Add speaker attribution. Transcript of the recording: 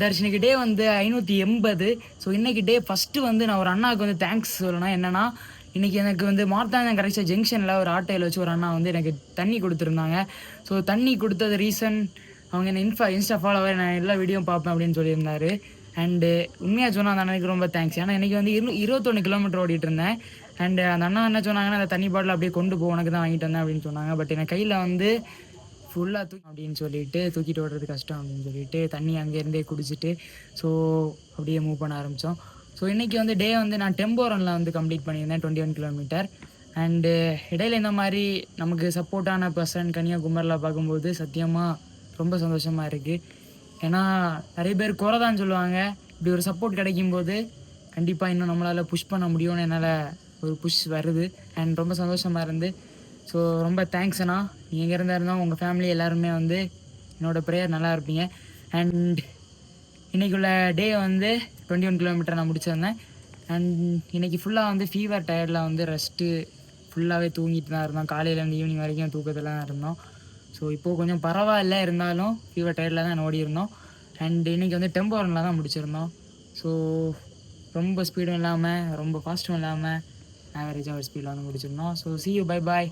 Speaker 1: தர்ஷனுக்கு டே வந்து 580. ஸோ இன்னைக்கு டே ஃபஸ்ட்டு வந்து நான் ஒரு அண்ணாவுக்கு வந்து தேங்க்ஸ் சொல்லணும். என்னன்னா இன்னைக்கு எனக்கு வந்து மார்த்தாண்டம் கரெக்டாக ஜங்ஷனில் ஒரு ஆட்டோவில் வச்சு ஒரு அண்ணா வந்து எனக்கு தண்ணி கொடுத்துருந்தாங்க. ஸோ தண்ணி கொடுத்தது ரீசன் அவங்க என்ன இன்ஸ்டா ஃபாலோவர், நான் எல்லா வீடியோ பார்ப்பேன் அப்படின்னு சொல்லியிருந்தாரு. அண்டு உண்மையாக சொன்னால் அந்த அண்ணனுக்கு ரொம்ப தேங்க்ஸ். ஏன்னா இன்றைக்கி வந்து 21 கிலோமீட்டர் ஓடிட்டு இருந்தேன். அண்டு அந்த அண்ணா என்ன சொன்னாங்கன்னா அந்த தண்ணி பாட்டில் அப்படியே கொண்டு போ, உனக்கு தான் வாங்கிட்டு வந்தேன் அப்படின்னு சொன்னாங்க. பட் என் கையில் வந்து ஃபுல்லாக அப்படின்னு சொல்லிட்டு தூக்கிட்டு ஓடுறது கஷ்டம் அப்படின்னு சொல்லிட்டு தண்ணி அங்கேருந்தே குடிச்சிட்டு ஸோ அப்படியே மூவ் பண்ண ஆரம்பித்தோம். ஸோ இன்றைக்கி வந்து டே வந்து நான் டெம்போ ரனில் வந்து கம்ப்ளீட் பண்ணியிருந்தேன் 21 கிலோமீட்டர். அண்டு இடையில இந்த மாதிரி நமக்கு சப்போர்ட்டான பர்சன் கன்னியாகுமரியில் பார்க்கும்போது சத்தியமாக ரொம்ப சந்தோஷமாக இருக்குது. ஏன்னா நிறைய பேர் குறைதான்னு சொல்லுவாங்க. இப்படி ஒரு சப்போர்ட் கிடைக்கும்போது கண்டிப்பாக இன்னும் நம்மளால் புஷ் பண்ண முடியும்னு என்னால் ஒரு புஷ் வருது. அண்ட் ரொம்ப சந்தோஷமாக இருந்து ஸோ ரொம்ப தேங்க்ஸ்ண்ணா. நீங்கள் எங்கே இருந்தாலும் உங்கள் ஃபேமிலி எல்லாருமே வந்து என்னோடய ப்ரேயர் நல்லா இருப்பீங்க. அண்ட் இன்றைக்குள்ள டே வந்து 21 கிலோமீட்டர் நான் முடிச்சிருந்தேன். அண்ட் இன்றைக்கி ஃபுல்லாக வந்து ஃபீவர் டயர்டில் வந்து ரெஸ்ட்டு ஃபுல்லாகவே தூங்கிட்டு தான் இருந்தோம். காலையிலேருந்து ஈவினிங் வரைக்கும் தூக்கத்தில் தான் இருந்தோம். ஸோ இப்போது கொஞ்சம் பரவாயில்ல, இருந்தாலும் ஃபீவர் டயர்டில் தான் ஓடி இருந்தோம். அண்ட் இன்றைக்கி வந்து டெம்போ ரனில் தான் முடிச்சிருந்தோம். ஸோ ரொம்ப ஸ்பீடும் இல்லாமல் ரொம்ப ஃபாஸ்ட்டும் இல்லாமல் ஆவரேஜாக ஒரு ஸ்பீடில் வந்து முடிச்சிருந்தோம். So see you, bye bye.